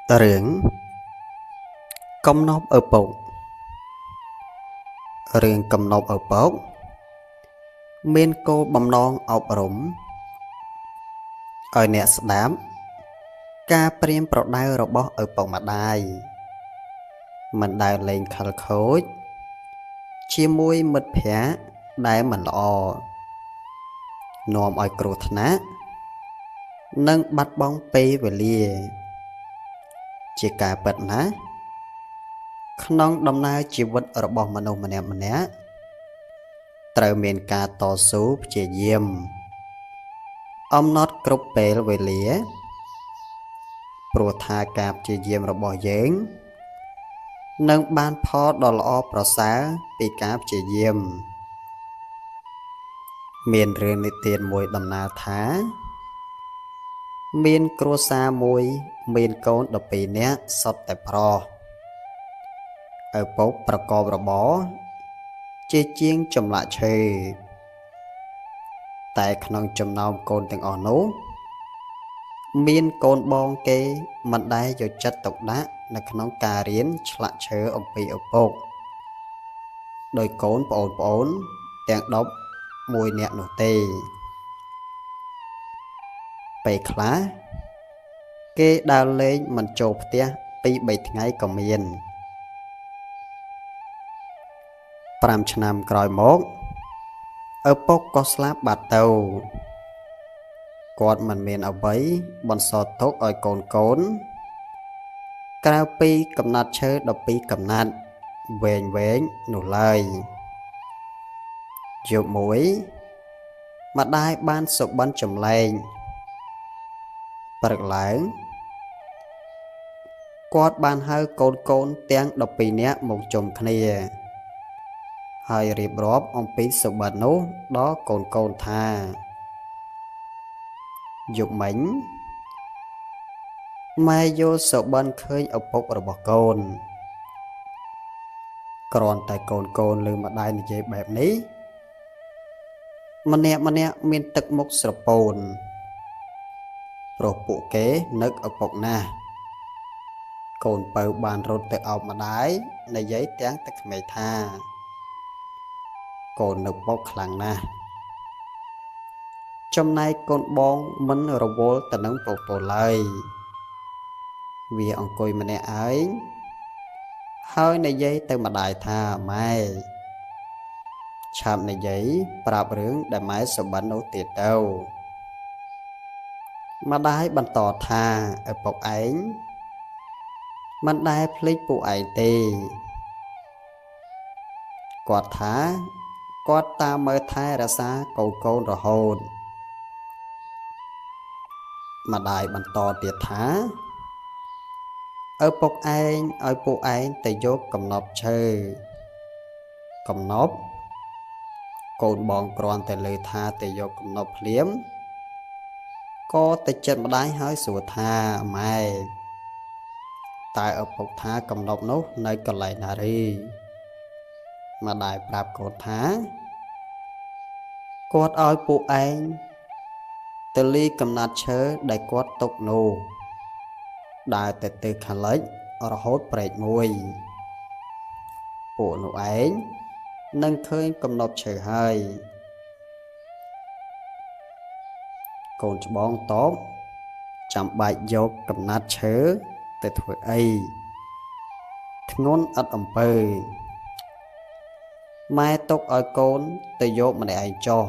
Rừng Công nộp ở bụng. Rừng cầm nộp ở bụng Miên cô bầm non ọc rủng Ở nẹ đám Ca priêmប្រដៅរបស់ឪពុកម្ដាយមិនដើរលេងខលខូចជាមួយមិត្តភ័ក្តិដែលមិនល្អនាំឲ្យគ្រោះថ្នាក់និងបាត់បង់ពេលវេលាជាការពិតណាស់ក្នុងដំណើរជីវិតរបស់មនុស្សម្នាក់ៗត្រូវមានការតស៊ូព្យាយាមអំណត់គ្រប់ពេលវេលាព្រោះថាការព្យាយាមរបស់យើងនឹងបានផលដ៏ល្អប្រសើរពីការព្យាយាមមានរឿងនិទានមួយដំណាលថាមានគ្រួសារមួយមានកូន12នាក់សុទ្ធតែប្រុសឪពុកប្រកបរបរជាជាងចម្លាក់ឈើតែក្នុងចំណោមកូនទាំងអស់នោះមានកូនបងគេមិនដែលយកចិត្តទុកដាក់នៅក្នុងការរៀនឆ្លាក់ឈើអំពីឪពុកដោយកូនប្អូនទាំង11នាក់នោះទេពេលខ្លះគេដើរលេងមិនចូលផ្ទះ2-3ថ្ងៃក៏មាន5ឆ្នាំក្រោយមកឪពុកក៏ស្លាប់បាត់ទៅគាត់មិនមានអ្វីបន្សល់ទុកឲ្យកូនក្រៅពីកំណាត់ឈើ12កំណាត់វែងនោះឡើយយប់មួយម្ដាយបានសុបិនចម្លែងព្រឹកឡើងគាត់បានហៅកូនទាំង12នាក់មកជុំគ្នាហើយរៀបរាប់អំពីសុបិននោះដល់កូនថាយប់មិញម៉ែយល់សុបិនឃើញឪពុករបស់កូនគ្រាន់តែកូនឮម្ដាយនិយាយបែបនេះម្នាក់មានទឹកមុខស្រពោនព្រោះពួកគេនឹកឪពុកណាស់កូនពៅបានរត់ទៅអោបម្ដាយនិយាយទាំងទឹកក្មេងថាកូននឹកពុកខ្លាំងណាស់ចំណែកកូនបងមិនរវល់ទៅនឹងពពកឡើយវាអង្គុយម្នាក់ឯងហើយនិយាយទៅម្ដាយថាម៉ែឆាប់និយាយប្រាប់រឿងដែលម៉ែសុបិននោះទៀតទៅម្ដាយបន្តថាឪពុកឯងមិនដែលភ្លេចពួកឯងទេគាត់ថាគាត់តាមមើលថែរក្សាកូនរហូតម្ដាយបន្តទៀតថាឪពុកឯងឲ្យពួកឯងទៅយកកំណប់ឈើកំណប់កូនបងគ្រាន់តែលើថាទៅយកកំណប់ភ្លាមក៏ទៅចិត្តម្ដាយហើយសួរថាម៉ែតើឪពុកថាកំណប់នោះនៅកន្លែងណារីម្ដាយប្រាប់កូនថាគាត់ឲ្យពួកឯងទៅលីកំណាត់ឈើដែលគាត់ទុកនោះដើរទៅទិសខាងលិចរហូតព្រែកមួយពួកនោះឯងនឹងឃើញកំណប់ឈើហើយកូនច្បងតបចាំបាច់យកកំណាត់ឈើទៅធ្វើអីធ្ងន់ឥតអំពើម៉ែទុកឲ្យកូនទៅយកម្នាក់ឯងចុះ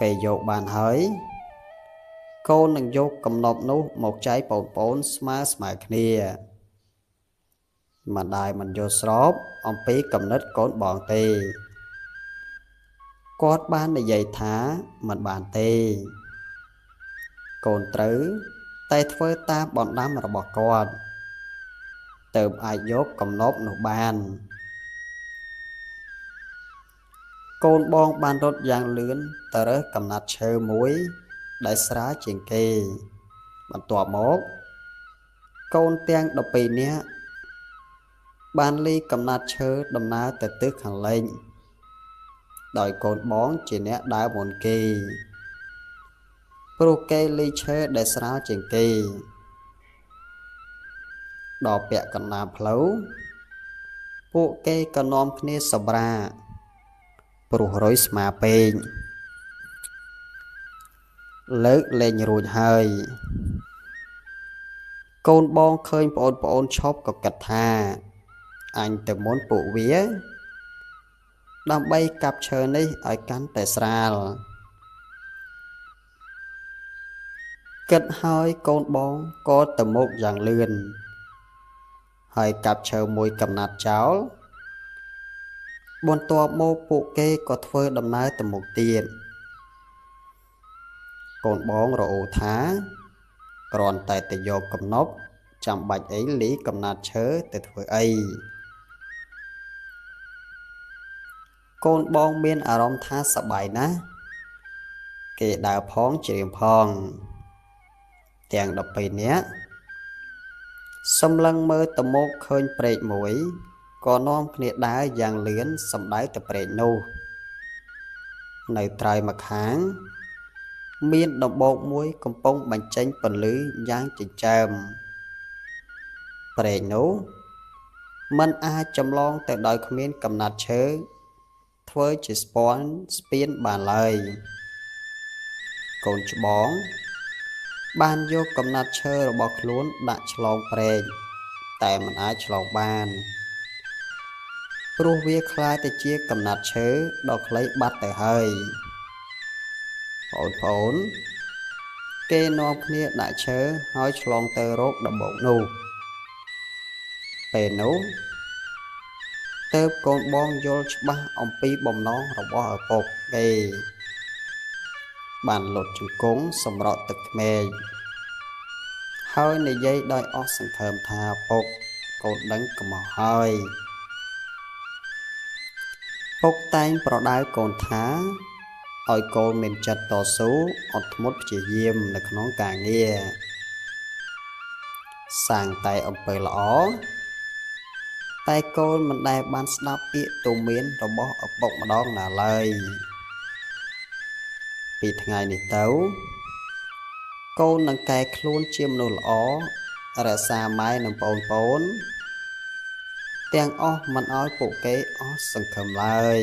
ពេលយកបានហើយកូននឹងយកកំណប់នោះមកចែកប្អូនស្មើគ្នាម្ដាយមិនយល់ស្របអំពីគំនិតកូនបងទេគាត់បាននិយាយថាមិនបានទេកូនត្រូវតែធ្វើតាមបណ្ដាំរបស់គាត់ទើបអាចយកកំណប់នោះបានកូនបងបានរត់យ៉ាងលឿនទៅរើសកំណាត់ឈើមួយដែលស្រាលជាងគេបន្ទាប់មកកូនទាំង12នាក់បានលីកំណាត់ឈើដំណើរទៅទិសខាងលិចដោយកូនបងជាអ្នកដើរមុនគេព្រោះគេលីឈើដែលស្រាលជាងគេ ដល់ពាក់កណ្ដាលផ្លូវពួកគេក៏នាំគ្នាសម្រាកព្រោះរុយស្មាពេកលើកលែងរួចហើយកូនបងឃើញប្អូនឈប់ក៏គិតថាអញទៅមុនពួកវាដើម្បីកាប់ឈើនេះឲ្យកាន់តែស្រាលគិតហើយកូនបងក៏ទៅមុខយ៉ាងលឿនហើយកាប់ឈើមួយកំណាត់ចោលបន្ទាប់មកពួកគេក៏ធ្វើដំណើរទៅមុខទៀតកូនបងរអ៊ូថាគ្រាន់តែទៅយកកំណប់ចាំបាច់អីលីកំណាត់ឈើទៅធ្វើអីកូនបងមានអារម្មណ៍ថាសប្បាយណាស់គេដើរផងច្រៀងផងទាំង12នាក់សម្លឹងមើលទៅមកឃើញព្រែកមួយក៏នាំគ្នាដើរយ៉ាងលឿនសម្ដៅទៅព្រែកនោះនៅត្រើយម្ខាងមានដំបូកមួយកំពុងបញ្ចេញពន្លឺយ៉ាងចិញ្ចើមព្រែកនោះมันអាចចម្លងទៅដោយគ្មានកំណាត់ឈើធ្វើជាស្ពានបានឡើយកូនច្បងបានយកកំណាត់ឈើរបស់ខ្លួនដាក់ឆ្លងព្រែកតែมันអាចឆ្លងបានព្រោះវាคล้ายទៅជាកំណាត់ឈើដ៏ខ្លីបាត់ទៅហើយប្អូនគេនាំគ្នាដាក់ឈើហើយឆ្លងទៅរកដំបូកនោះពេលនោះទើបកូនបងយល់ច្បាស់អំពីបំណងរបស់ឪពុកគេបានលុតជង្គង់សម្រក់ទឹកក្មេងហើយនិយាយដោយអស់សង្ឃឹមថាពុកកូនដឹងកំហុសហើយពុកតែងប្រដៅកូនថាឲ្យកូនមានចិត្តតស៊ូអត់ធ្មត់ព្យាយាមនៅក្នុងការងារសាងតែអំពើល្អតែកូនមិនដែលបានស្ដាប់ពាក្យទូន្មានរបស់ឪពុកម្ដងណាឡើយពីថ្ងៃនេះទៅកូននឹងកែខ្លួនជាមនុស្សល្អរក្សាម៉ែនិងប្អូនទាំងអស់មិនឲ្យពួកគេអស់សង្ឃឹមឡើយ